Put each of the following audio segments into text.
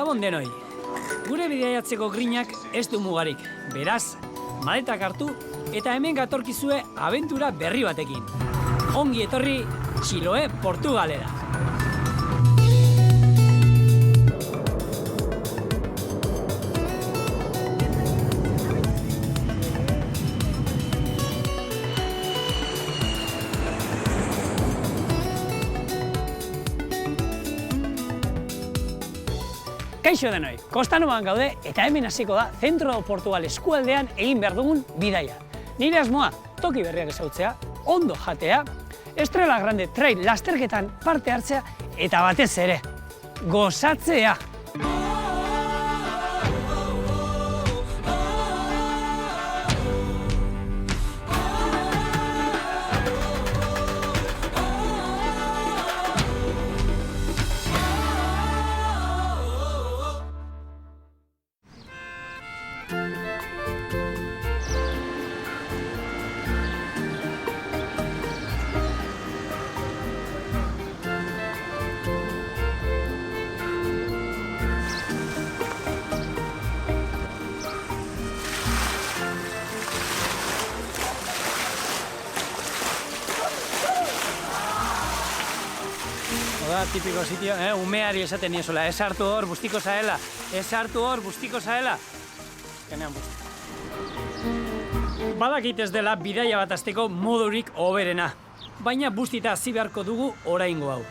Gabon denoi, gure bidaiatzeko grinak ez du mugarik, beraz, maletak hartu eta hemen gatorkizue abentura berri batekin. Ongi etorri Txiloe Portugalera. Kaixo denoi, Kostanoan gaude eta hemen hasiko da Zentro Portugal eskualdean egin behar dugun bidaia. Nire asmoa, toki berriak ezagutzea, ondo jatea, Estrela Grande Trail lasterketan parte hartzea eta batez ere, gozatzea! Tipiko sitio, umeari esaten niezola, ez hartu hor, bustiko zaela, ez hartu hor, bustiko zaela. Kenean busti. Badakit ez dela bidaia bat hasteko modurik hoberena, baina bustita hasi beharko dugu oraingo hau.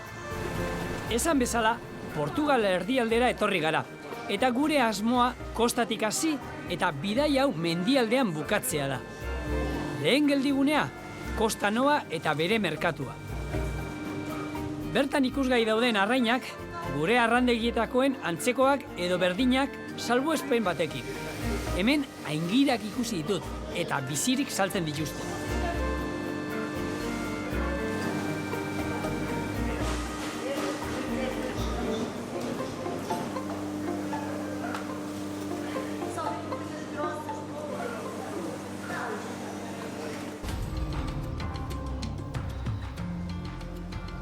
Esan bezala, Portugal erdialdera etorri gara, eta gure asmoa kostatik hasi eta bidaia hau mendialdean bukatzea da. Lehen geldigunea, Kosta Nova eta bere merkatua. Bertan ikusgai dauden arrainak, gure arrandegietakoen antzekoak edo berdinak salbuespen batekin. Hemen aingirak ikusi ditut eta bizirik saltzen dituzte.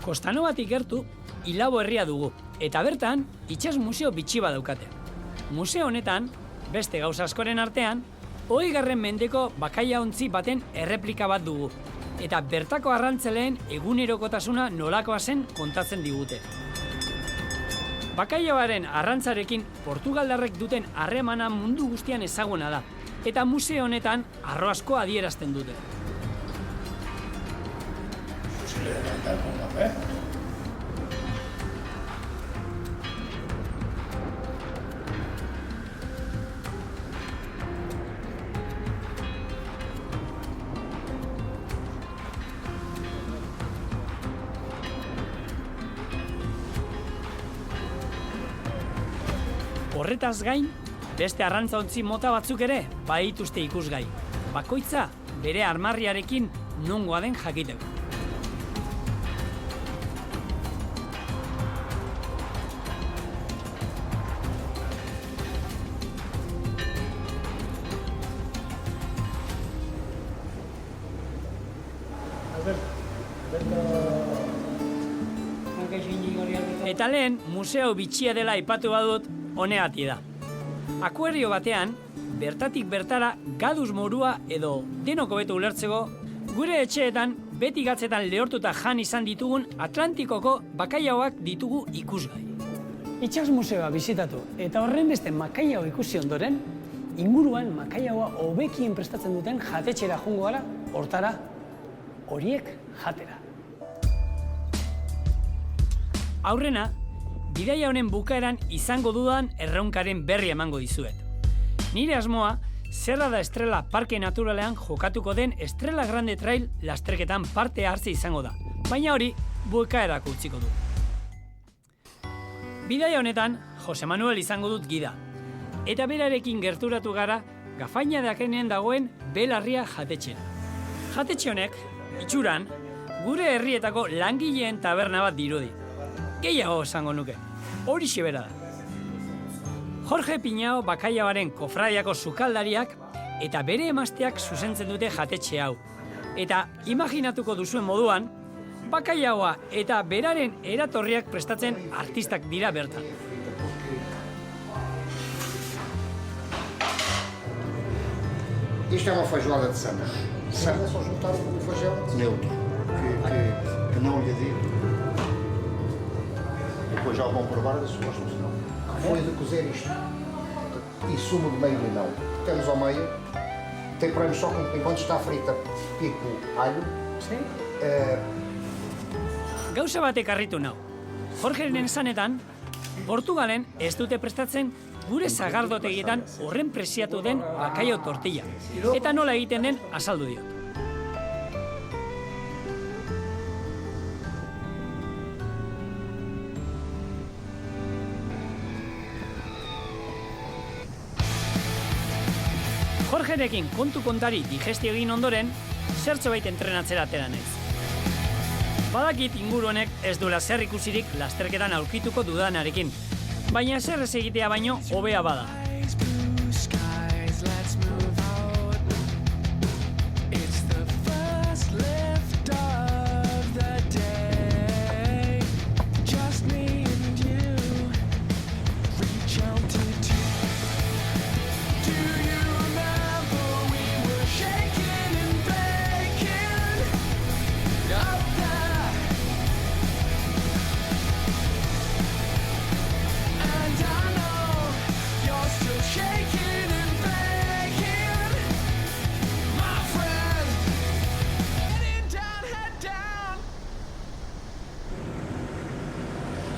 Kosta Novatik gertu, Ilabo herria dugu, eta bertan, itsas museo bitxi bat daukate. Museo honetan, beste gauza askoren artean, 20. mendeko bakaia-ontzi baten erreplika bat dugu, eta bertako arrantzaleen egunerokotasuna nolakoa zen kontatzen digute. Bakaiabaren arrantzarekin Portugaldarrek duten harremana mundu guztian ezaguna da, eta museo honetan arro asko adierazten dute. Horretaz gain, beste arrantza-ontzi mota batzuk ere badituzte ikusgai. Bakoitza bere armarriarekin nongoa den jakiteko. Eta lehen, museo bitxia dela aipatu badut, honegatik da. Akuario batean, bertatik bertara gaduz morua edo denok hobeto ulertzeko, gure etxeetan beti gatzetan lehortuta jan izan ditugun Atlantikoko bakaiaoak ditugu ikusgai. Itsas museoa bisitatu eta horren beste makaiao ikusi ondoren, inguruan makaiaoa hobekien prestatzen duten jatetxera joango gara, hortara, horiek jatera. Aurrena, bidaia honen bukaeran izango dudan erraunkaren berri emango dizuet. Nire asmoa, Serra da Estrela Parke Naturalean jokatuko den Estrela Grande Trail lasterketan parte hartze izango da, baina hori bukaerak utziko du. Bidaia honetan, Jose Manuel izango dut gida, eta berarekin gerturatu gara Gafaina dakenean dagoen Belarria jatetxera. Jatetxe honek, itxuran, gure herrietako langileen taberna bat dirudi. Gehiago esango nuke, horixe bera da. Jorge Piñao bakaiabaren kofradiako sukaldariak eta bere emazteak zuzentzen dute jatetxe hau. Eta imaginatuko duzuen moduan, bakaiaoa eta beraren eratorriak prestatzen artistak dira bertan. Isto é uma feijoada de Samos. É só juntar o feijão neutro, que não lhe digo. Depois já o vão provar e se gostam, se não. Foi de cozer isto. E sumo de meio limão. Temos ao meio. Temperamos só enquanto está frita, pico alho. Sim. Gauza batek harritu nau. Jorgeren esanetan, Portugalen ez dute prestatzen gure sagardotegietan horren preziatu den bakaio tortilla. Eta nola egiten den azaldu diot. Jorgerekin kontu-kontari digestio egin ondoren, zertxo bait entrenatzera atera naiz. Badakit inguru honek ez duela zer ikusirik lasterketan aurkituko dudanarekin, baina zer ez egitea baino hobea bada.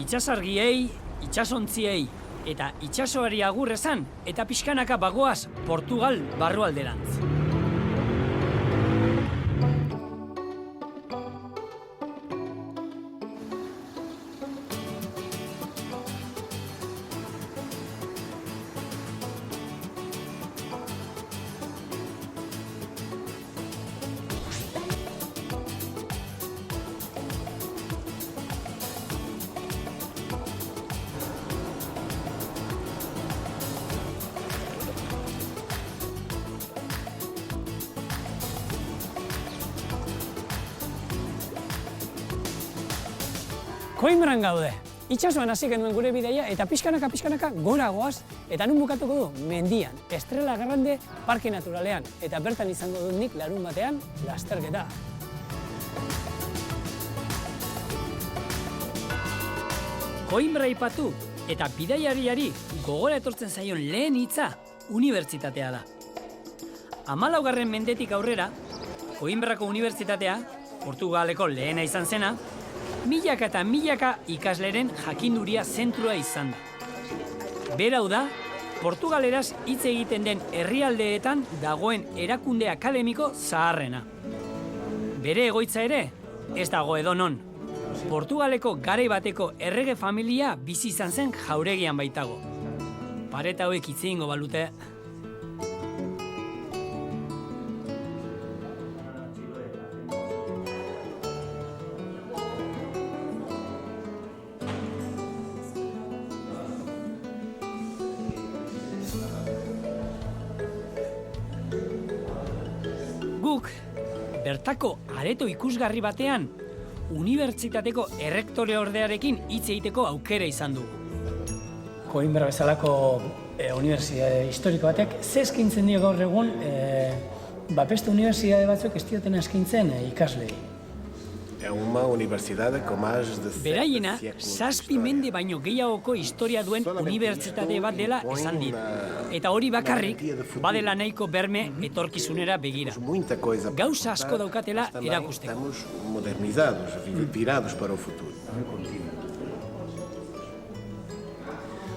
Itsasargiei, itsasontziei eta itsasoari agur esan eta pixkanaka bagoaz Portugal barrualderantz. Koimbran gaude. Itsasoan hasi genuen gure bidaia eta pixkanaka gora goaz eta nun bukatuko du mendian, Estrela Grande Parke Naturalean eta bertan izango dut nik larun batean lasterketa. Koimbra aipatu eta bidaiariari gogora etortzen zaion lehen hitza unibertsitatea da. 14. mendetik aurrera, Koimbrako unibertsitatea, Portugaleko lehena izan zena, milaka eta milaka ikasleren jakinduria zentrua izan da. Berau da, Portugaleraz hitz egiten den herrialdeetan dagoen erakunde akademiko zaharrena. Bere egoitza ere, ez dago edonon. Portugaleko garai bateko errege familia bizi izan zen jauregian baitago. Pareta hauek hitz egingo balute. Guk, bertako areto ikusgarri batean, unibertsitateko errektore ordearekin hitz egiteko aukera izan dugu. Koimbra bezalako unibertsitate historiko batek, ze eskaintzen dio gaur egun beste unibertsitate batzuk ez diotena eskaintzen ikaslei. Beraiena, 7 mende baino gehiagoko historia duen unibertsitate bat dela esan dit. Eta hori bakarrik, badela nahiko berme etorkizunera begira. Gauza asko daukatela erakusteko.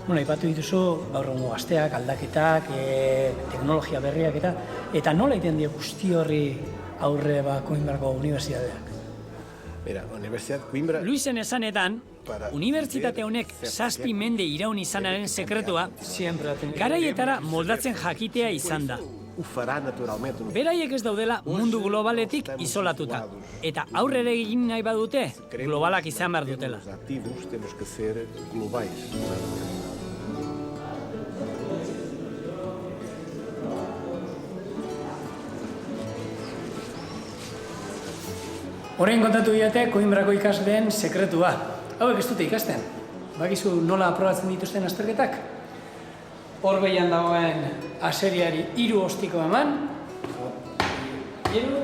Aipatu dituzu gaur egungo gazteak, aldaketak, teknologia berriak eta nola egiten dio guzti horri aurre Koimbrako unibertsitateak? Luisen esanetan, unibertsitate honek 7 mende iraun izanaren sekretua garaietara moldatzen jakitea izan da. Beraiek ez daudela mundu globaletik isolatuta, eta aurrera egin nahi badute, globalak izan behar dutela. Horrein kontatu didate Koimbrako ikasleen sekretua. Hauek ez dute ikasten. Bakizu nola aprobatzen dituzten azterketak? Hor behian dagoen aseriari 3 ostiko eman, Gero,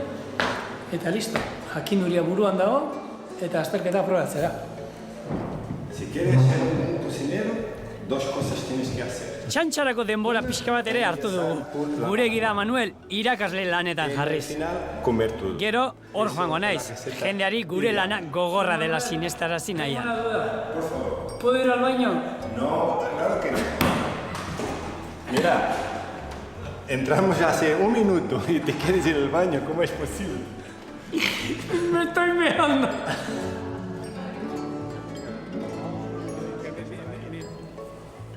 eta listo. Jakinduria buruan dago, eta azterketa probatzera. Si quieres ser un cocinero, dos cosas tienes que hacer. Txantxarako denbora pixka bat ere hartu dugu. Gure gida Manuel irakasle lanetan jarriz. Comer todo. Gero, hor joango naiz. Jendeari gure lana gogorra dela sinestarazi nahian. ¿Puedo ir al baño? No, claro que no. Mira, entramos hace un minuto y te quieres ir al baño, ¿cómo es posible? Me estoy meando.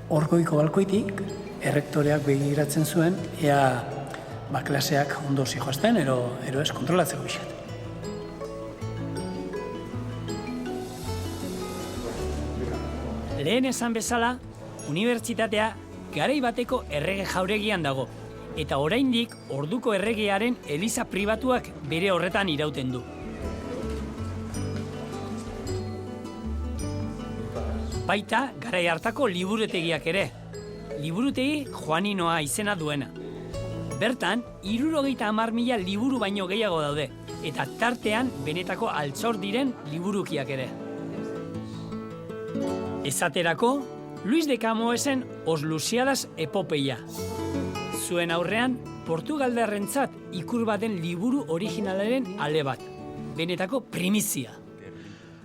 Orgoiko balkoitik, errektoreak begiratzen zuen, ea klaseak ondo zijoazten, ero ez kontrolatzeko bixet. Lehen esan bezala, unibertsitatea garai bateko errege jauregian dago, eta oraindik orduko erregearen eliza pribatuak bere horretan irauten du. Baita, garai hartako liburutegiak ere. Liburutegi Joaninoa izena duena. Bertan, 70.000 liburu baino gehiago daude, eta tartean benetako altxor diren liburukiak ere. Esaterako, Luis de Camoesen Os Lusíadas epopeia. Zuen aurrean, portugaldarrentzat ikur baten liburu originalaren ale bat. Benetako primizia.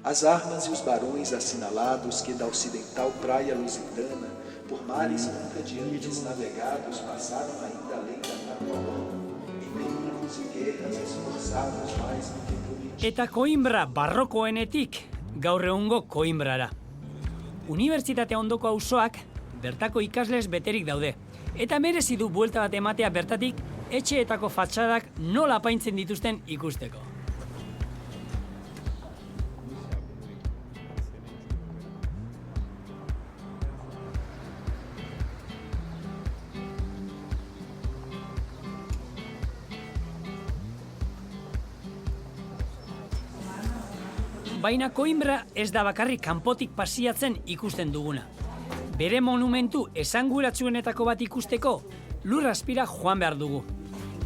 As armas e os barões assinalados que da ocidental praia lusitana, por mares nunca de antes navegados, passaram ainda além da Catalão, em perigos e guerras esforçados mais do que prometidos. Eta Koimbra barrokoenetik gaur egungo Koimbrara. Unibertsitate ondoko auzoak bertako ikaslez beterik daude, eta merezi du buelta bat ematea bertatik etxeetako fatxadak nola apaintzen dituzten ikusteko. Baina Koimbra ez da bakarrik kanpotik pasiatzen ikusten duguna. Bere monumentu esanguratsuenetako bat ikusteko, lur azpira joan behar dugu.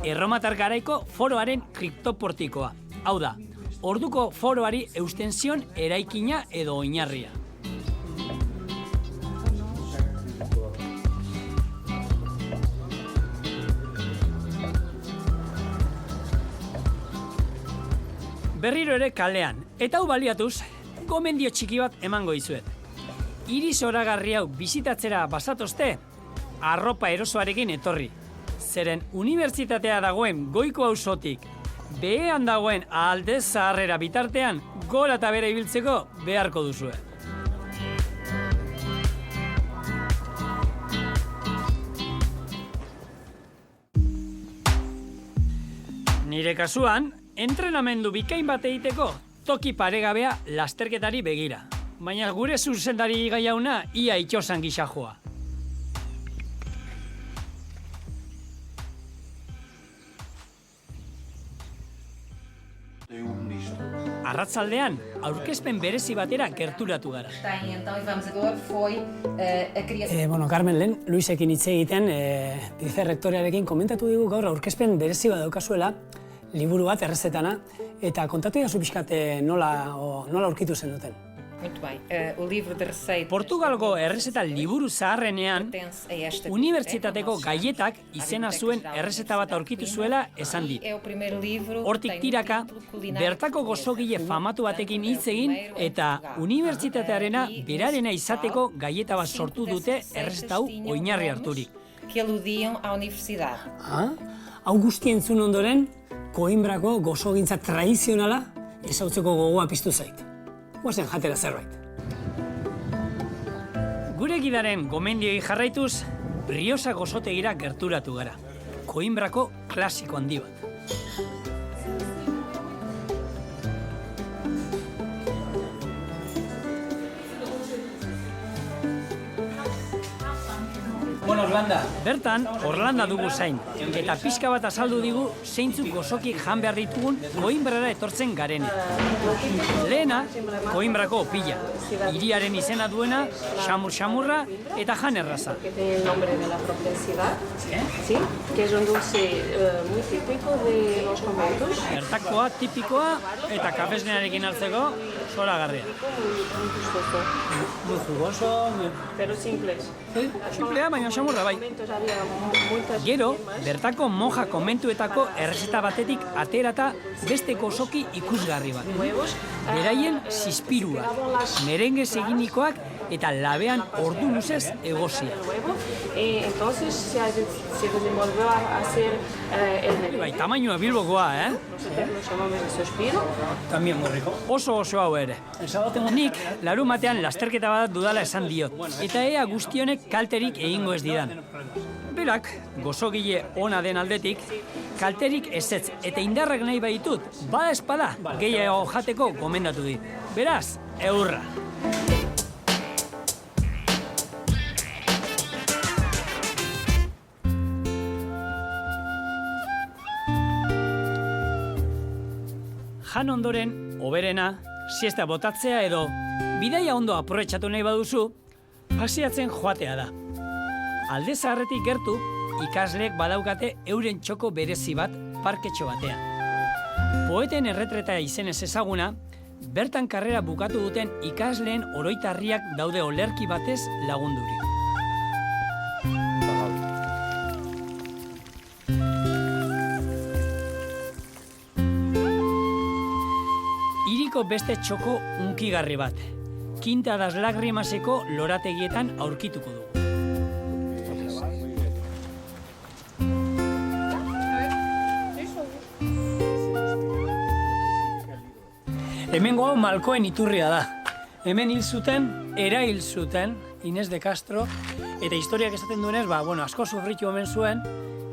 Erromatar garaiko foroaren kriptoportikoa. Hau da, orduko foroari eusten zion eraikina edo oinarria. Berriro ere kalean, eta hau baliatuz, gomendio txiki bat emango dizuet. Hiri zoragarri hau bisitatzera basatozte, arropa erosoarekin etorri. Zeren unibertsitatea dagoen goiko auzotik, behean dagoen Alde Zaharrera bitartean, gora eta bera ibiltzeko beharko duzue. Nire kasuan, entrenamendu bikain bat egiteko toki paregabea lasterketari begira. Baina gure zuzendari gaiauna ia itxosan gisa joa. Arratzaldean, aurkezpen berezi batera gerturatu gara. Carmen, lehen Luisekin hitz egiten, vicerrektorearekin komentatu digu gaur aurkezpen berezi bat daukazuela, liburu bat errezetana, eta kontatu jazu pixkat nola aurkitu zen duten. Portugalgo errezeta liburu zaharrenean, unibertsitateko gaietak izena zuen errezeta bat aurkitu zuela esan dit. Hortik tiraka, bertako gozogile famatu batekin hitz egin eta unibertsitatearena berarena izateko gaieta bat sortu dute errezeta hau oinarri harturik. Hau guzti entzun ondoren, Koimbrako gozogintza tradizionala ezautzeko gogoa piztu zait. Guazen jatera zerbait. Gure gidaren gomendioi jarraituz, Briosa gozotegira gerturatu gara. Koimbrako klasiko handi bat. Buenos Bertan, Orlanda dugu zain, eta pixka bat azaldu digu zeintzuk gozoki jan behar ditugun Koinbrara etortzen garenik. Lehena, Koinbrako opila, hiriaren izena duena, xamur-xamurra eta jan erraza. Que tiene el nombre de la propia ciudad, ¿sí? Que es un dulce muy típico de los conventos. Bertakoa, tipikoa eta kafesnearekin hartzeko zoragarria. Muy gustoso, Muy jugoso, pero simples. simplea, baina xamurra bai. Conventos había muchas Gero, formas. bertako moja konbentuetako errezeta batetik aterata beste gozoki ikusgarri bat. Huevos. Beraien zizpirua, merenguez eginikoak eta labean ordu luzez egozia. El huevo. Entonces se desenvolvió a hacer el Bai, merengue. tamainua Bilbokoa, Nosotros lo llamamos el suspiro. También muy rico. Oso hau ere. Nik larumatean lasterketa bat dudala esan diot. Eta ea guztionek kalterik egingo ez didan. Berak, gozogile ona den aldetik, kalterik ezetz eta indarrak nahi baitut, bada espada, gehiago jateko gomendatu dit. Beraz, eurra. Jan ondoren, oberena, siesta botatzea edo bidaia ondo aprobetxatu nahi baduzu, paseatzen joatea da. Alde zaharretik gertu, ikasleek badaukate euren txoko berezi bat parketxo batean. Poeten erretreta izenez ezaguna, bertan karrera bukatu duten ikasleen oroitarriak daude olerki batez lagundurik. Hiriko beste txoko unkigarri bat, Quinta das Lagrimaseko lorategietan aurkituko dugu. Hemengo hau Malkoen iturria da. Hemen hil zuten, erail zuten, Inés de Castro, eta historiak esaten duenez, asko sufritu omen zuen,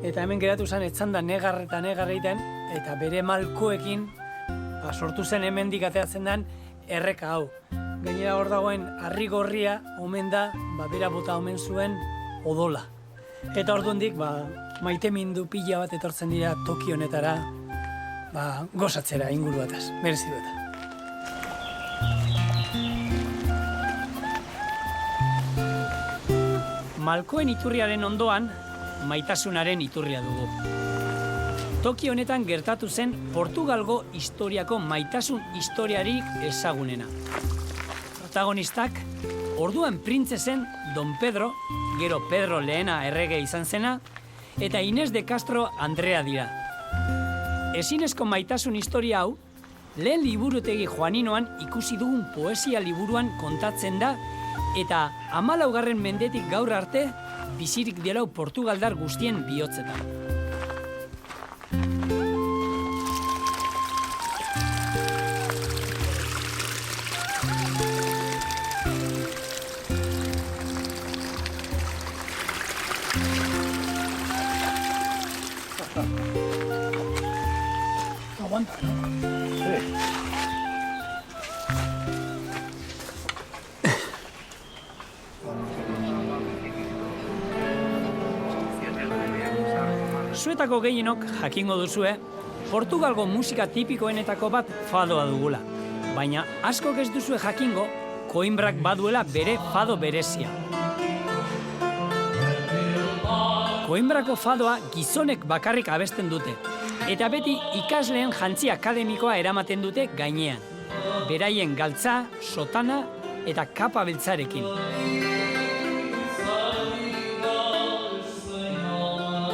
eta hemen geratu zen etzanda negar eta negar egiten, eta bere malkoekin sortu zen hemendik ateatzen den erreka hau. Gainera hor dagoen harri gorria omen da, bera bota omen zuen odola. Eta orduandik maitemindu pila bat etortzen dira toki honetara, gozatzera inguruataz, merezi dueta. Malkoen iturriaren ondoan, maitasunaren iturria dugu. Toki honetan gertatu zen Portugalgo historiako maitasun historiarik ezagunena. Protagonistak, orduan printze zen Don Pedro, gero Pedro lehena errege izan zena, eta Inés de Castro Andrea dira. Ezinezko maitasun historia hau, lehen liburutegi Joaninoan ikusi dugun poesia liburuan kontatzen da, eta 14. mendetik gaur arte bizirik dirau portugaldar guztien bihotzetan. Aguanta, ¿no? Zuetako gehienok jakingo duzue, Portugalgo musika tipikoenetako bat fadoa dugula. Baina askok ez duzue jakingo, Koinbrak baduela bere fado berezia. Koinbrako fadoa gizonek bakarrik abesten dute, eta beti ikasleen jantzi akademikoa eramaten dute gainean. Beraien galtza, sotana eta kapa beltzarekin.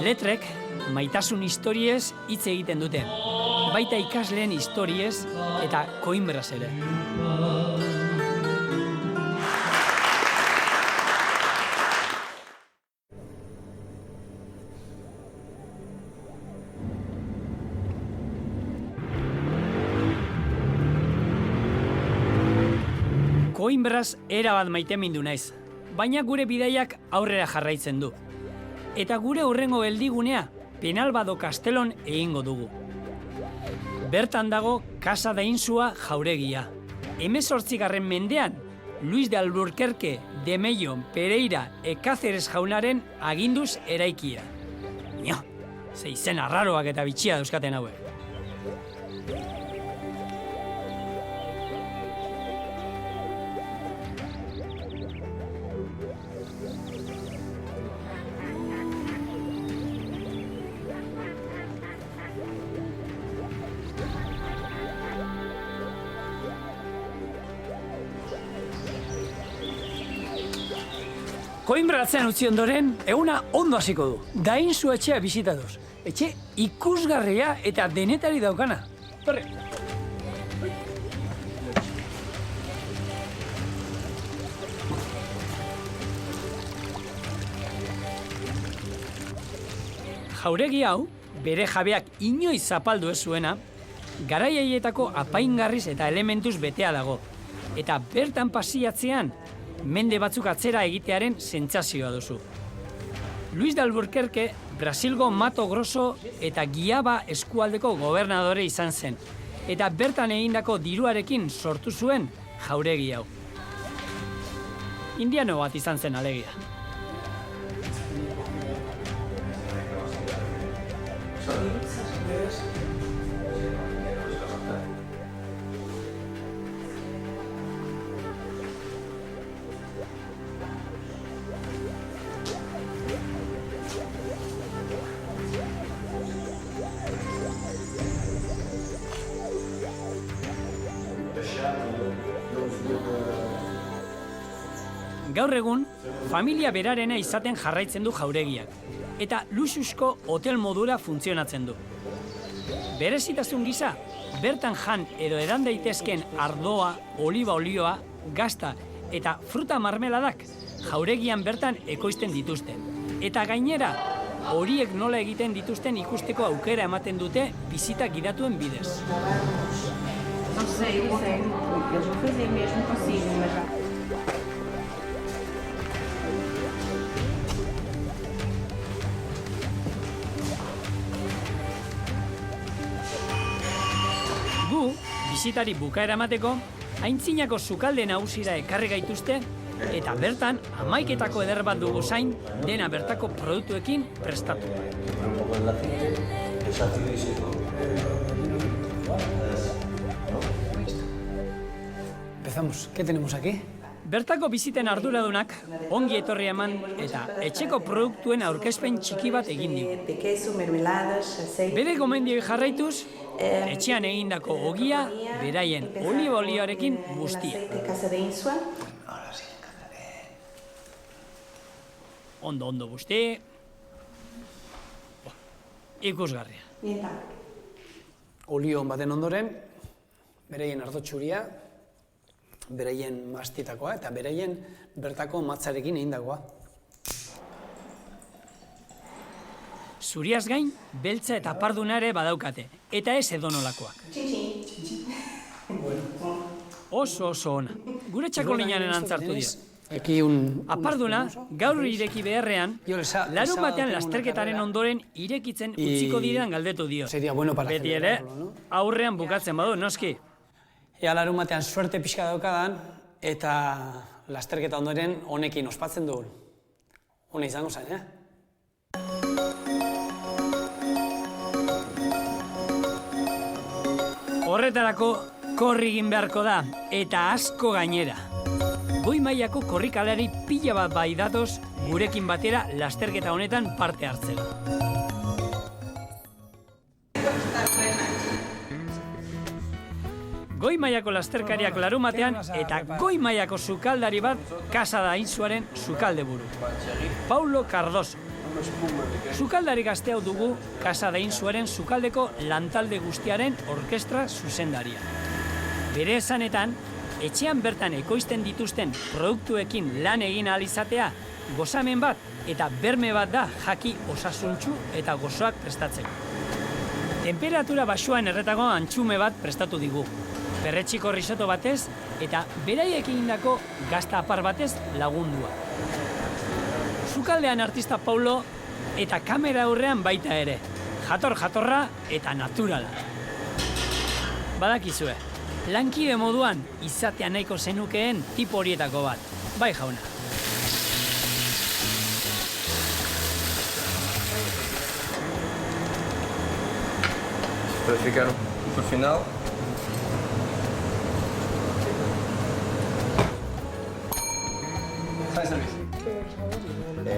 Letrek maitasun historiez hitz egiten dute, baita ikasleen historiez eta Koinbraz ere. Koinbraz erabat maitemindu naiz, baina gure bidaiak aurrera jarraitzen du. Eta gure hurrengo geldigunea Penalbado Kastelon egingo dugu. Bertan dago Casa da Insua jauregia. 18. mendean, Luis de Alburquerque Demello Pereira Ekazeres jaunaren aginduz eraikia. Nio, ze izen arraroak eta bitxia dauzkaten hauek. Koinbra atzean utzi ondoren, eguna ondo hasiko du. Dainzu etxea bisitatuz. Etxe ikusgarria eta denetari daukana. Torre. Jauregi hau, bere jabeak inoiz zapaldu ez zuena, garai haietako apaingarriz eta elementuz betea dago. Eta bertan pasiatzean, mende batzuk atzera egitearen sentsazioa duzu. Luis de Albuquerque, Brasilgo Mato Grosso eta Giaba eskualdeko gobernadore izan zen, eta bertan egindako diruarekin sortu zuen jauregi hau. Indiano bat izan zen alegia. Gaur egun, familia berarena izaten jarraitzen du jauregiak, eta luxusko hotel modura funtzionatzen du. Berezitasun gisa, bertan jan edo edan daitezken ardoa, oliba olioa, gazta eta fruta marmeladak jauregian bertan ekoizten dituzte. Eta gainera, horiek nola egiten dituzten ikusteko aukera ematen dute bisita gidatuen bidez. Não sei, eles vão fazer mesmo consigo, mas já. Gu, bisitari bukaera emateko, aintzinako sukalde nagusira ekarri gaituzte, eta bertan 11 eder bat dugu zain dena bertako produktuekin prestatu. Empezamos. ¿Qué tenemos aquí? Bertako biziten arduradunak ongi etorri eman eta etxeko produktuen aurkezpen txiki bat egin digu. Bere gomendioi jarraituz, etxean egindako ogia beraien oliba olioarekin guztia. Ondo guzti. Ikusgarria. Olio baten ondoren, beraien ardo txuria, beraien mastitakoa eta beraien bertako matzarekin egindakoa. Zuriaz gain, beltza eta parduna ere badaukate, eta ez edonolakoak. Oso ona. Gure txakolinaren antzartu dio. Aparduna, gaur ireki beharrean, larun batean lasterketaren ondoren irekitzen utziko direan galdetu dio. Beti ere, aurrean bukatzen badu, noski. Ea larun batean suerte pixka daukadan, eta lasterketa ondoren honekin ospatzen dugun. Hone izango zen, Horretarako korri egin beharko da, eta asko gainera. Goi mailako korrikalari pila bat bai datoz gurekin batera lasterketa honetan parte hartzera. Goi mailako lasterkariak larumatean eta goi mailako sukaldari bat Casa da Insuaren sukalde buru. Paulo Cardoso. Sukaldari gazte hau dugu Casa da Insuaren sukaldeko lantalde guztiaren orkestra zuzendaria. Bere esanetan, etxean bertan ekoizten dituzten produktuekin lan egin ahal izatea gozamen bat eta berme bat da jaki osasuntsu eta gozoak prestatzeko. Temperatura baxuan erretako antxume bat prestatu digu. Perretxiko risotto batez eta beraiek egindako gazta apar batez lagundua. Sukaldean artista Paulo eta kamera aurrean baita ere. Jatorra eta naturala. Badakizue, lankide moduan izatea nahiko zenukeen tipo horietako bat. Bai jauna. para ficar por final.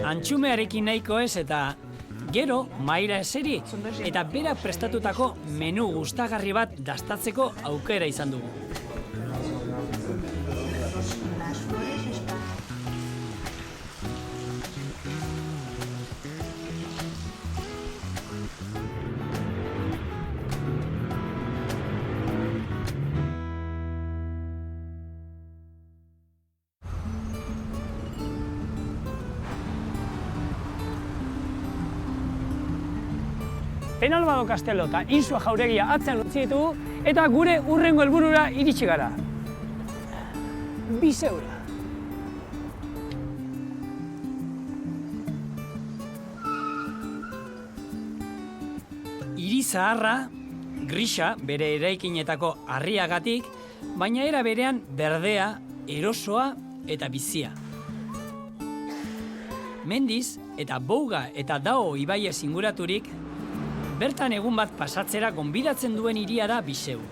Antxumearekin nahiko ez eta gero mahaira eseri eta bera prestatutako menu gustagarri bat dastatzeko aukera izan dugu. Penalbado Kastelo eta Insua jauregia atzean utzi ditugu eta gure hurrengo helburura iritsi gara. Biseura. Hiri zaharra, grisa bere eraikinetako harriagatik, baina era berean berdea, erosoa eta bizia. Mendiz eta Bouga eta Dao ibaiez inguraturik, bertan egun bat pasatzera gonbidatzen duen hiria da Biseu.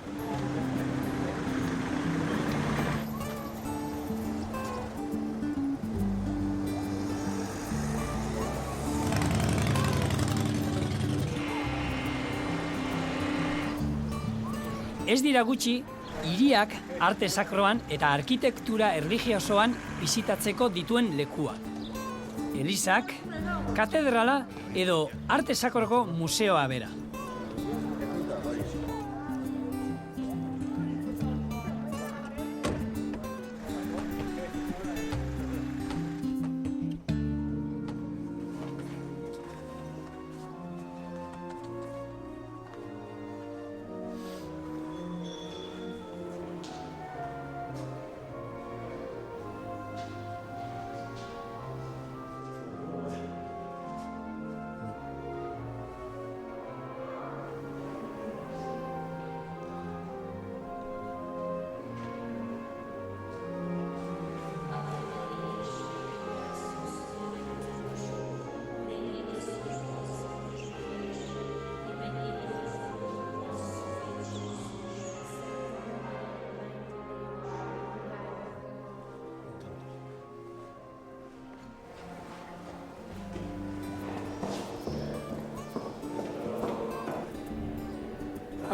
Ez dira gutxi, hiriak arte sakroan eta arkitektura erlijiosoan bisitatzeko dituen lekuak. Elizak, katedrala edo arte sakroko museoa bera.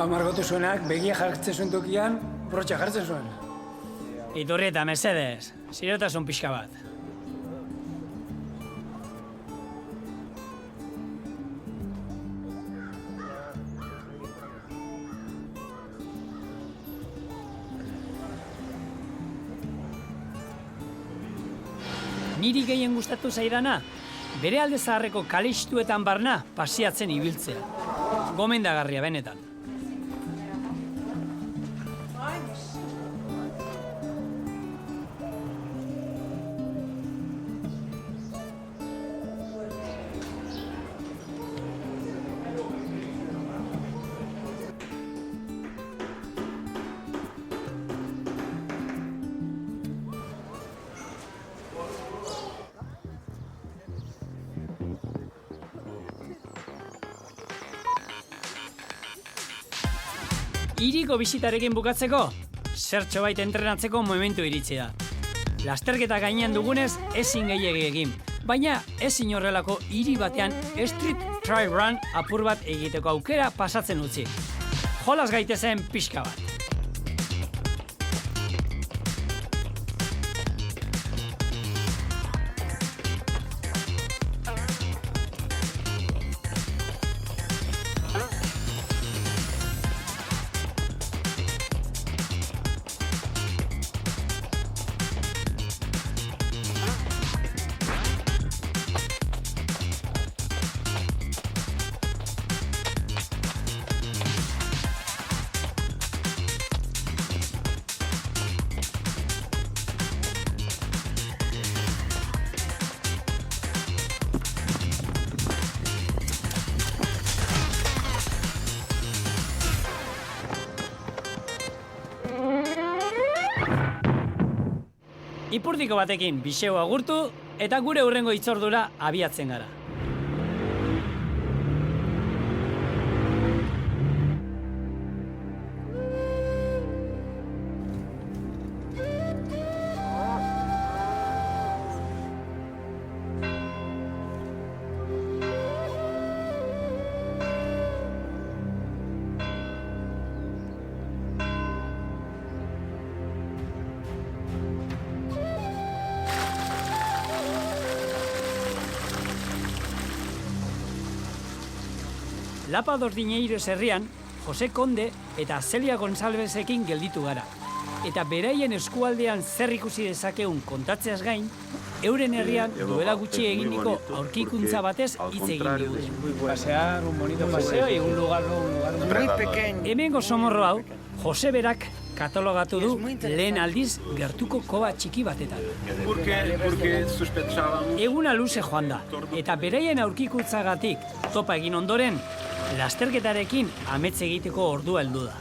Margotu zuenak begia jartzen zuen tokian, brotxa jartzen zuen. Iturri eta mesedez, zirotasun pixka bat. Niri gehien gustatu zaidana, bere alde zaharreko kalistuetan barna pasiatzen ibiltzea. Gomendagarria benetan. Hiriko bisitarekin bukatzeko, zertxo bait entrenatzeko momentu iritsi da. Lasterketa gainean dugunez ezin gehiegi egin, baina ezin horrelako hiri batean street try run apur bat egiteko aukera pasatzen utzi. Jolas gaitezen pixka bat. Ipurdiko batekin Biseu agurtu eta gure hurrengo hitzordura abiatzen gara. Lapados Dineiros herrian, Jose Konde eta Celia Gonzalvezekin gelditu gara. Eta beraien eskualdean zer ikusi dezakeun kontatzeaz gain, euren herrian duela gutxi eginiko aurkikuntza batez hitz egin digute. Pasear, un bonito paseo y un lugar muy pequeño. Hemengo somorro hau, Jose berak katalogatu du lehen aldiz gertuko koba txiki batetan. Porque sospechábamos. Eguna luze joan da, eta beraien aurkikuntzagatik topa egin ondoren, lasterketarekin amets egiteko ordua heldu da.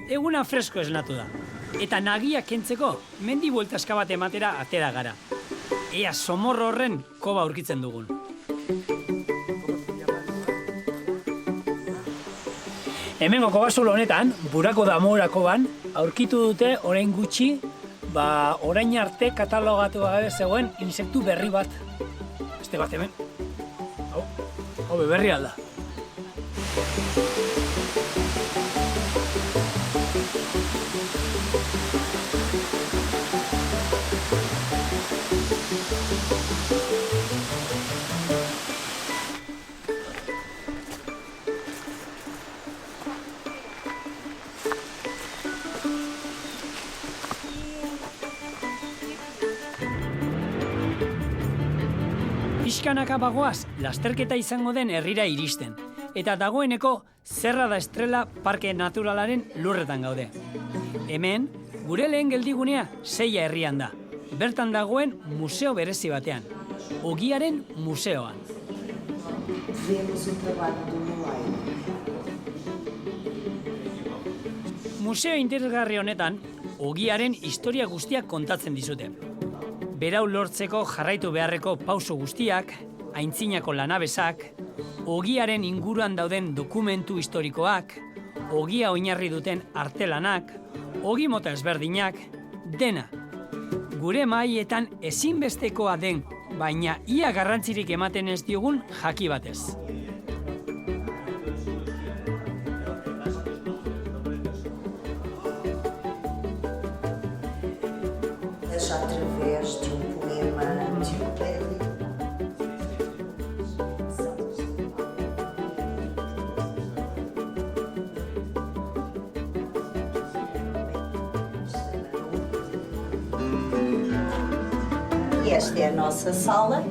Eguna fresko esnatu da, eta nagiak kentzeko mendi bueltaska bat ematera atera gara. Ea somorro horren koba aurkitzen dugun. Hemengo kobazulo honetan, Burako Damora koban, aurkitu dute orain gutxi, orain arte katalogatu gabe zegoen insektu berri bat. Beste bat hemen. Hau berri alda. Pixkanaka bagoaz, lasterketa izango den herrira iristen. Eta dagoeneko Zerra da Estrela Parke Naturalaren lurretan gaude. Hemen, gure lehen geldigunea Seia herrian da. Bertan dagoen museo berezi batean. Ogiaren museoan. Museo interesgarri honetan, ogiaren historia guztiak kontatzen dizute. Berau lortzeko jarraitu beharreko pauso guztiak, aintzinako lanabesak, ogiaren inguruan dauden dokumentu historikoak, ogia oinarri duten artelanak, ogi mota ezberdinak, dena. Gure mahaietan ezinbestekoa den, baina ia garrantzirik ematen ez diogun jaki batez. Através de poema de E esta é a nossa sala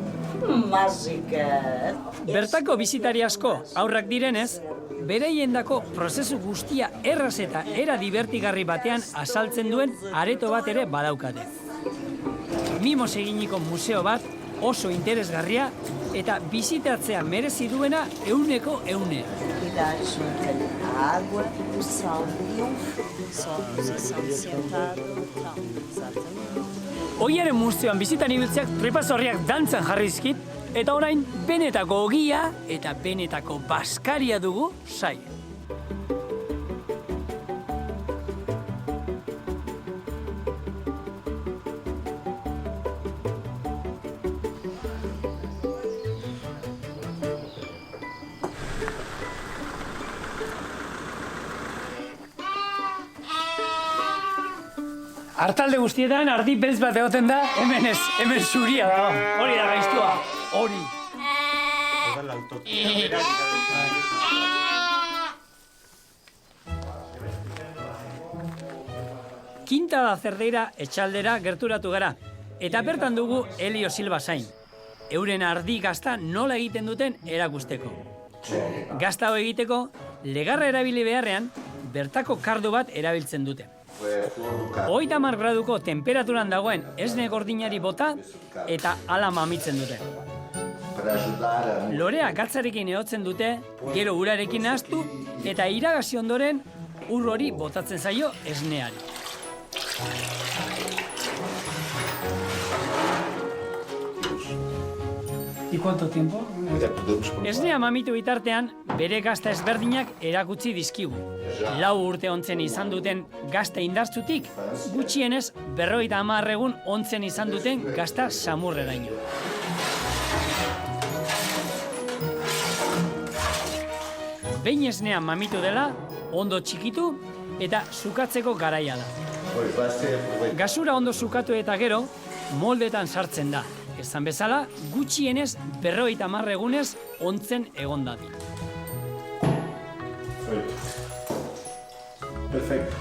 mágica. Bertako bisitari asko aurrak direnez, bereiendako prozesu guztia erraz eta era divertigarri batean azaltzen duen areto bat ere badaukate. Mimos eginiko museo bat oso interesgarria eta bizitatzea merezi duena euneko eunea. Cuidar junto à água, o sol e só a posição de sentado. Exatamente. Ogiaren museoan bizitan ibiltzeak tripazorriak dantzan jarri dizkit, eta orain benetako ogia eta benetako baskaria dugu sai. Artalde guztietan ardi beltz bat egoten da, hemen ez, hemen zuria da. Hori da gaiztua, hori. Quinta da Cerdeira etxaldera gerturatu gara, eta bertan dugu Elio Silva zain. Euren ardi gazta nola egiten duten erakusteko. Gazta hau egiteko, legarra erabili beharrean, bertako kardu bat erabiltzen dute. 30 graduko temperaturan dagoen esne gordinari bota eta hala mamitzen dute. Lorea gatzarekin ehotzen dute, gero urarekin nahaztu eta iragazi ondoren ur hori botatzen zaio esneari. ¿Y cuánto tiempo? Esnea mamitu bitartean, bere gazta ezberdinak erakutsi dizkigu. 4 urte ontzen izan duten gazta indartzutik, gutxienez 50 egun ontzen izan duten gazta samurreraino. Behin esnea mamitu dela, ondo txikitu eta sukatzeko garaia da. Gasura ondo sukatu eta gero, moldetan sartzen da. Esan bezala, gutxienez 50 egunez ontzen egon dadin. Perfecto.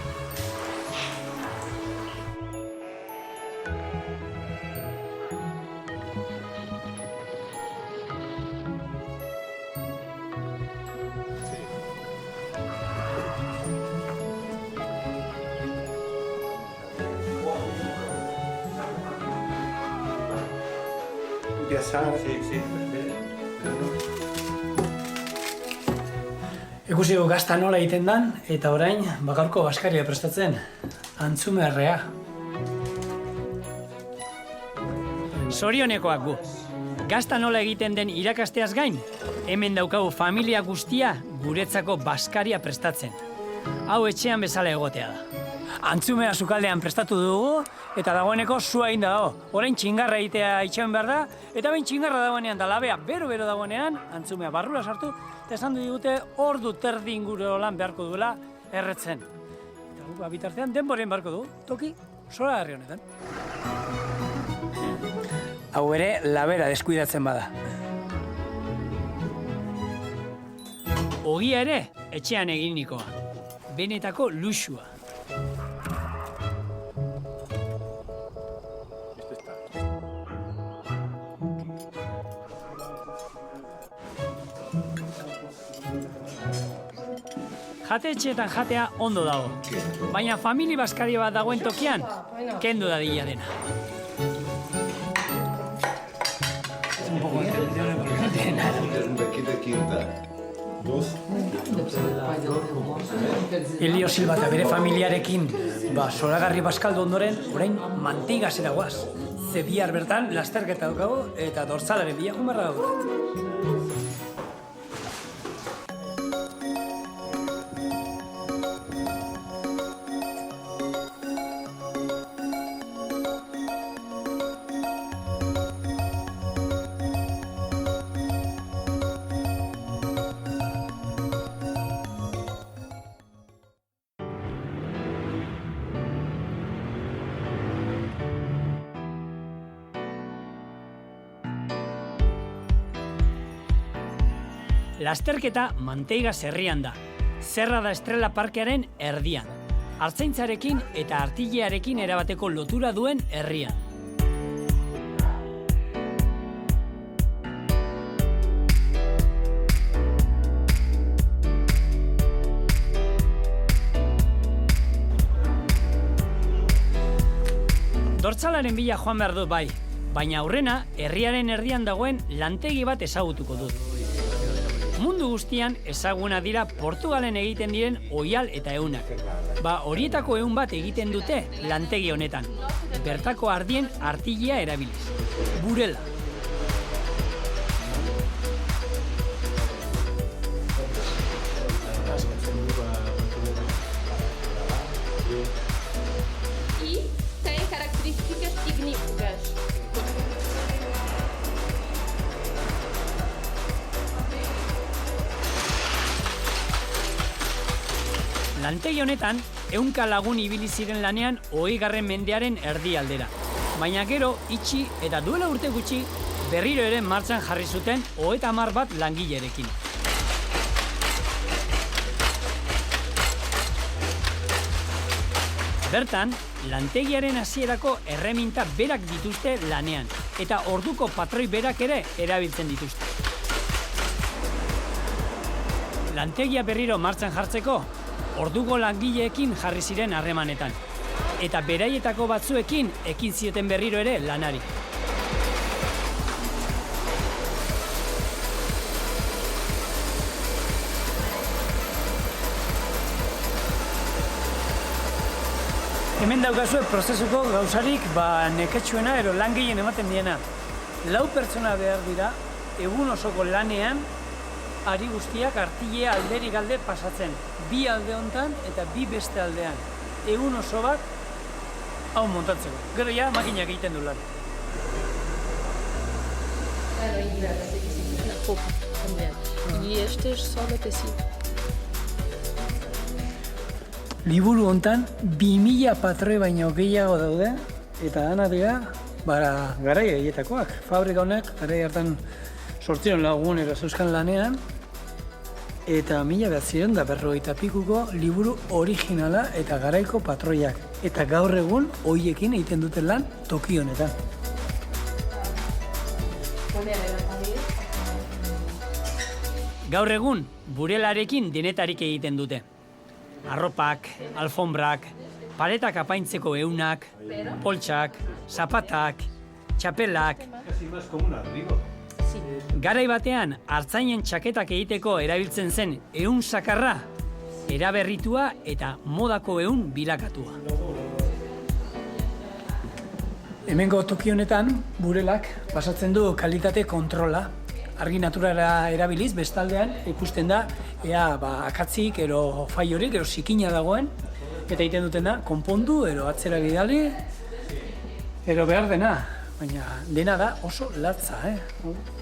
Ikusi dugu gazta nola egiten dan, eta orain gaurko baskaria prestatzen, antzumerrea. Zorionekoak gu. Gazta nola egiten den irakasteaz gain, hemen daukagu familia guztia guretzako baskaria prestatzen. Hau etxean bezala egotea da. Antzumea sukaldean prestatu dugu, eta dagoeneko sua egin dago. Orain txingarra egitea itxean behar da, eta bain txingarra dagoenean da labea bero-bero dagoenean, antzumea barrura sartu, eta esan digute ordu terdi inguru lan beharko duela erretzen. Eta guk bitartean denboren beharko du, toki zoragarri honetan. Hau ere labera deskuidatzen bada. Ogia ere etxean eginikoa. Benetako luxua. Jatetxeetan jatea ondo dago, baina famili baskaria bat dagoen tokian, kendu dadila dena. Elio Silva eta bere familiarekin, zoragarri baskaldu ondoren, orain manteigazera guaz. Ze bihar bertan lasterketa daukago eta dortzalaren bila jumarra daukago. Lasterketa Manteigaz herrian da. Zerra da Estrela Parkearen erdian. Artzaintzarekin eta artillearekin erabateko lotura duen herrian. Dortzalaren bila joan behar dut bai, baina aurrena herriaren erdian dagoen lantegi bat ezagutuko dut. Mundu guztian ezaguna dira Portugalen egiten diren oihal eta ehunak. Horietako ehun bat egiten dute lantegi honetan. Bertako ardien artilea erabiliz. Burela. E tem características ignífugas. Lantegi honetan, 100 lagun ibili ziren lanean 20. mendearen erdialdera. Baina gero, itxi eta duela urte gutxi, berriro ere martxan jarri zuten 30 bat langilerekin. Bertan, lantegiaren hasierako erreminta berak dituzte lanean, eta orduko patroi berak ere erabiltzen dituzte. Lantegia berriro martxan jartzeko, orduko langileekin jarri ziren harremanetan, eta beraietako batzuekin ekin zioten berriro ere lanari. Hemen daukazue prozesuko gauzarik neketsuena ero langileen ematen diena. 4 pertsona behar dira egun osoko lanean, ari guztiak artilea alderik alde pasatzen. Bi alde hontan eta bi beste aldean. Egun oso bat, hau montatzeko. Gero ja, makinak egiten du lan. Na roupa também. E estes só da tecido. Liburu hontan 2000 patroi baino gehiago daude, eta dana dira, garai haietakoak. Fabrika honek, garai hartan 800 lagunero zeuzkan lanean, eta 1950 pikuko liburu originala eta garaiko patroiak. Eta gaur egun, hoiekin egiten duten lan toki honetan. Gaur egun, burelarekin denetarik egiten dute. Arropak, alfombrak, paretak apaintzeko eunak, poltsak, zapatak, txapelak. Garai batean, artzainen txaketak egiteko erabiltzen zen ehun sakarra, eraberritua eta modako ehun bilakatua. Hemengo toki honetan, burelak pasatzen du kalitate kontrola. Argi naturala erabiliz, bestaldean ikusten da, ea akatzik, ero faiorik, ero zikina dagoen, eta egiten duten da, konpondu, ero atzera bidali, ero behar dena. Baina dena da oso latza,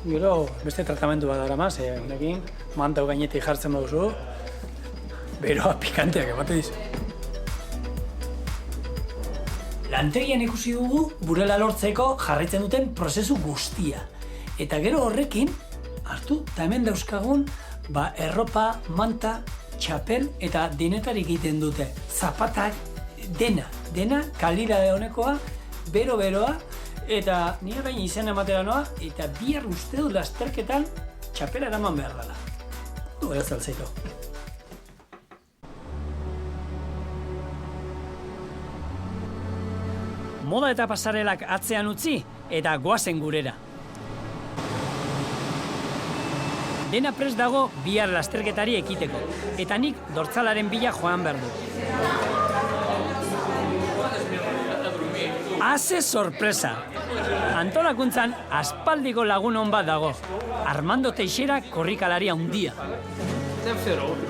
Gero beste tratamendu bat dara maz, honekin, mantau gainetik jartzen baduzu, beroa pikanteak emate dizu. Lantegian ikusi dugu burela lortzeko jarraitzen duten prozesu guztia. Eta gero horrekin, hartu, eta hemen dauzkagun, erropa, manta, txapel eta denetarik egiten dute. Zapatak, dena kalidade honekoa, bero-beroa, eta nire baina izena ematera noa, eta bihar uste du lasterketan txapela eraman behar dela. Du, ez alzeito. Moda eta pasarelak atzean utzi, eta goazen gurera. Dena prest dago bihar lasterketari ekiteko, eta nik dortzalaren bila joan behar du. Haze sorpresa! Antolakuntzan aspaldiko lagun hon bat dago. Armando Teixeira korrikalari handia. Deve ser outro.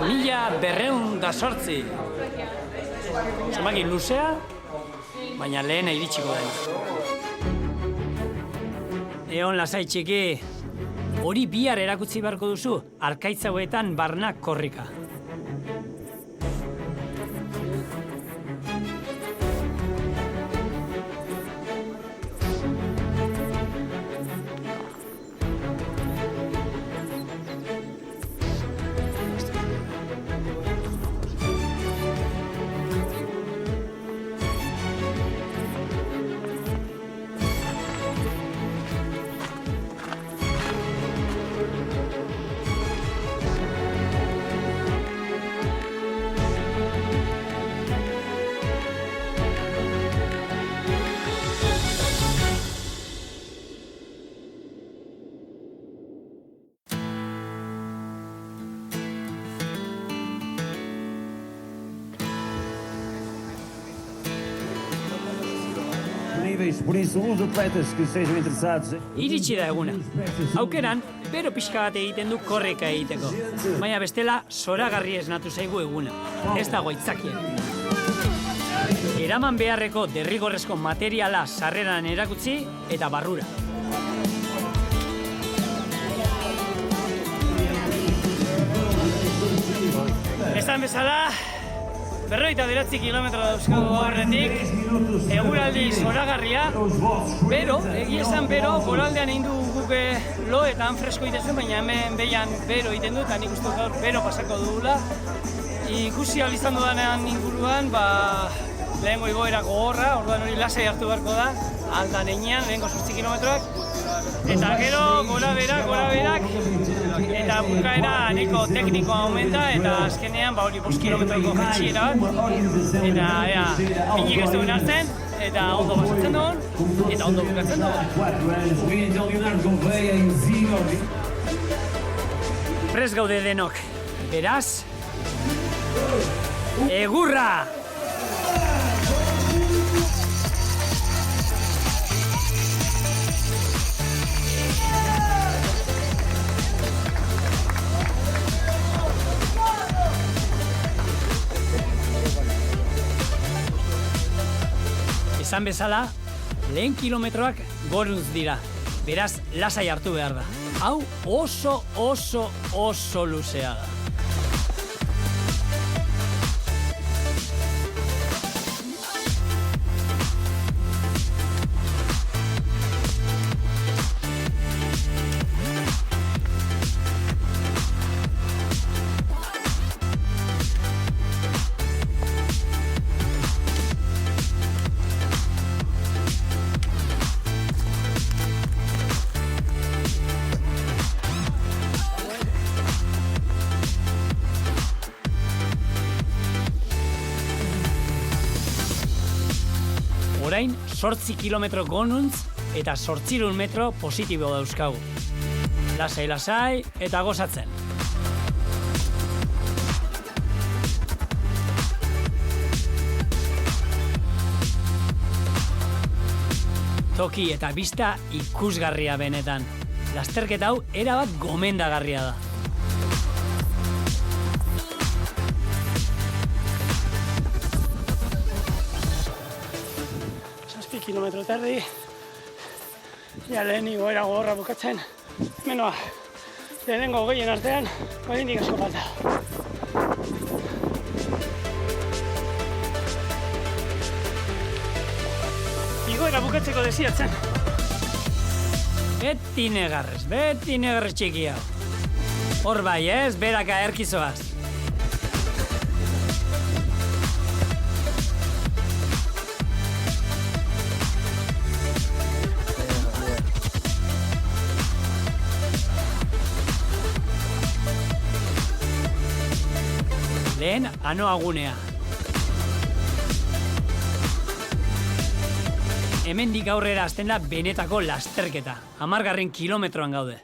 Mila 208. Zenbaki luzea, baina lehena iritsiko da. Egon lasai txiki, hori bihar erakutsi beharko duzu, Arkaitzauetan barna korrika. Por isso, os atletas que sejam interessados... Iritsi da eguna. Aukeran, bero pixka bat egiten du korrika egiteko. Baina bestela, zoragarri esnatu zaigu eguna. Ez dago aitzakia. Eraman beharreko derrigorrezko materiala sarreran erakutsi eta barrura. Esan bezala, 49 kilometro dauzkagu horretik, eguraldi zoragarria, bero, egia esan bero, goraldean egin du guke loetan fresko egiten zuen, baina hemen behian bero egiten du, eta nik uste gaur bero pasako dugula. Ikusi izan dudanean inguruan, lehengo igoera gogorra, orduan hori lasai hartu beharko da, aldan einean, lehengo 8 kilometroak, eta gero gora berak, eta bukaera niko teknikoa aumenta, eta azkenean hori 5 kilometroko jatxiera bat, eta minik ez duen hartzen, eta ondo pasatzen duen, eta ondo bukatzen duen. 4 anos, vem então Leonardo Gouveia em Zino. Prest gaude denok. Beraz, egurra! Esan bezala, lehen kilometroak goruntz dira. Beraz, lasai hartu behar da. Hau oso luzea da. Orain, 8 kilometro gonuntz eta 800 metro positibo dauzkagu. Lasai eta gozatzen. Toki eta bista ikusgarria benetan. Lasterketa hau erabat gomendagarria da. 7 kilometro eta erdi. Ja lehen igoera gogorra bukatzen. Menoa, lehenengo gehien artean, oraindik asko falta. Igoera bukatzeko desiatzen. Beti negarrez txikia. Hor bai ez, beraka erkizoaz. Lehen, anoagunea. Hemendik aurrera hasten da benetako lasterketa. 10. kilometroan gaude.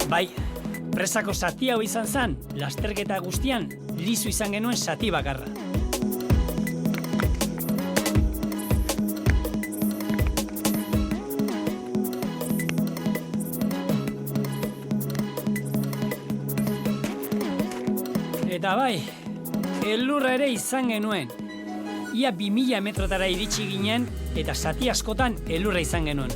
Bai, presako zati hau izan zen, lasterketa guztian lizu izan genuen zati bakarra. Eta bai, elurra ere izan genuen. Ia 2000 metrotara iritsi ginen eta zati askotan elurra izan genuen.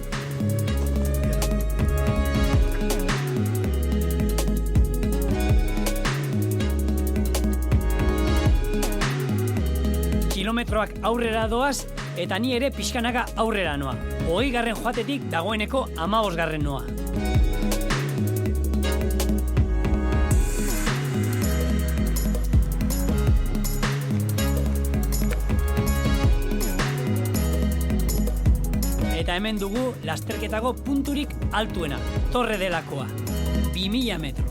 Kilometroak aurrera doaz, eta ni ere pixkanaka aurrera noa. 20. joatetik dagoeneko 15. noa. Eta hemen dugu lasterketako punturik altuena, Torre delakoa, 2000 metro.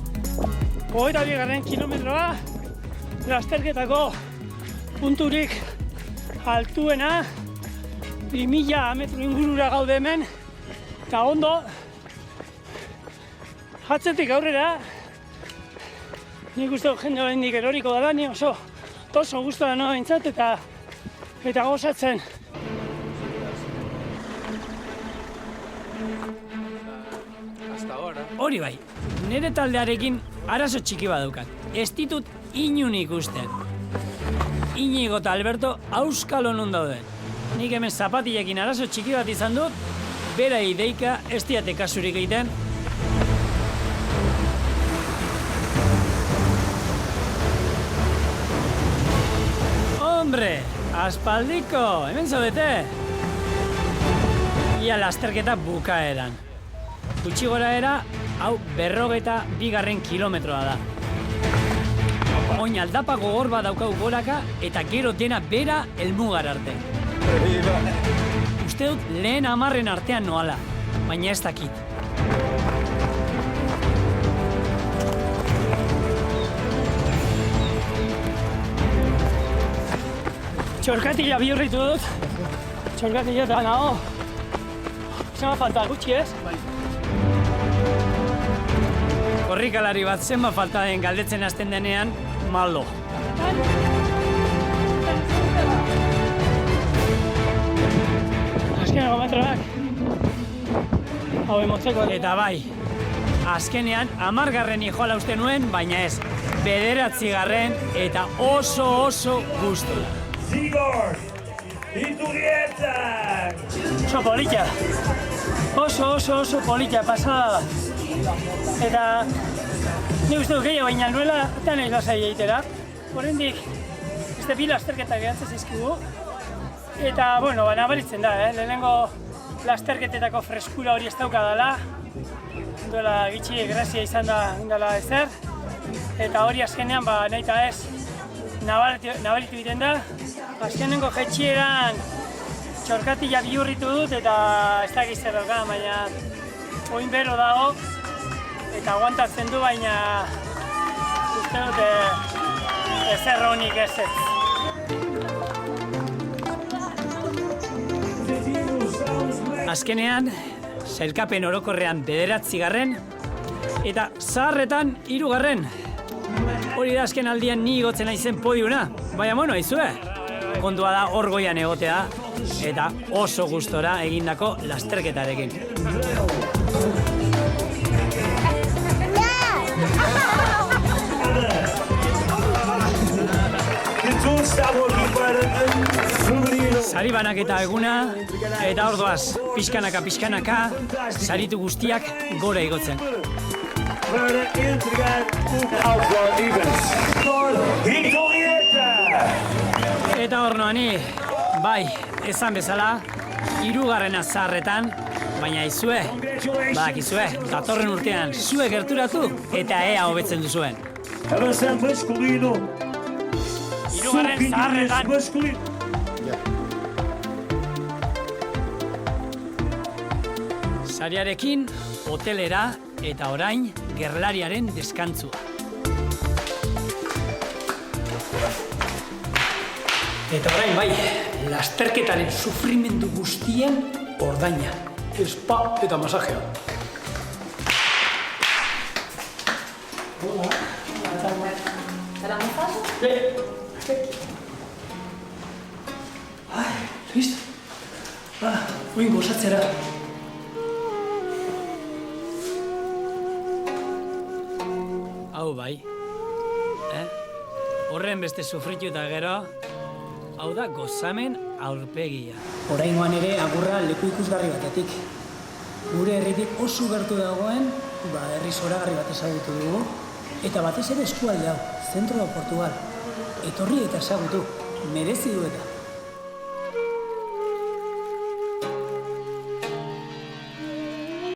22. kilometroa, lasterketako punturik altuena, 2000 metro ingurura gaude hemen, eta ondo, atzetik aurrera, nik uste jende oraindik eroriko da, ni oso gustora noa bintzat eta gozatzen. Hori bai, nire taldearekin arazo txiki badaukat. Ez ditut inun ikusten. Inigo eta Alberto auskalo nun dauden. Nik hemen zapatilekin arazo txiki bat izan dut, bera ideika ez diate kasurik egiten. Hombre, aspaldiko, hemen zaudete. Ia lasterketa bukaeran. Gutxi gora era, hau 42 kilometroa da. Oin aldapa gogor bat daukau goraka eta gero dena bera helmugar arte. Uste dut lehen 10 artean noala, baina ez dakit. Txorkatila bihurritu dut. Txorkatila eta nago. Zema falta, gutxi ez? Korrikalari bat zenba falta den galdetzen hasten denean, malo. Azkeneko metroak. Hau emotzeko. Eta bai, azkenean 10. joala uste nuen, baina ez. 9. eta oso gustura. Zigor! Iturrietak! Oso polita. Oso polita, pasada. Eta ni uste dut gehiago baina nuela eta nahi lasai egitera. Oraindik beste bi lasterketa gehatzen zizkigu. Eta, bueno, nabaritzen da, lehenengo lasterketetako freskura hori ez daukadala. Duela gitxi grazia izan da indala ezer. Eta hori azkenean, nahi eta ez, nabaritu egiten da. Azkenengo jetxieran txorkatila bihurritu dut eta ez dakiz zer dauka, baina oin bero dago eta aguantatzen du, baina uste dut ezer honik ez ez. Azkenean, sailkapen orokorrean 9. eta zaharretan 3. Hori da azken aldian ni igotzen naizen podiuna, baina bueno, aizue. Kontua da hor goian egotea eta oso gustora egindako lasterketarekin. Sari banaketa eguna eta hor doaz, pixkanaka, saritu guztiak gora igotzen. Eta hor noani, bai, esan bezala, 3. zaharretan, baina izue, badakizue, datorren urtean zue gerturatu eta ea hobetzen duzuen. 3. zaharretan. Sariarekin, hotelera eta orain gerlariaren deskantzua. Eta orain bai, lasterketaren sufrimendu guztien ordaina. Spa eta masajea. ¿Para masaje? Ai, listo. Oin gozatzera. Hau bai. Horren beste sufritu eta gero, hau da gozamen aurpegia. Oraingoan ere agurra leku ikusgarri batetik. Gure herritik oso gertu dagoen, herri zoragarri bat ezagutu dugu, eta batez ere eskualde hau, zentro da Portugal. Etorri eta ezagutu, merezi du eta.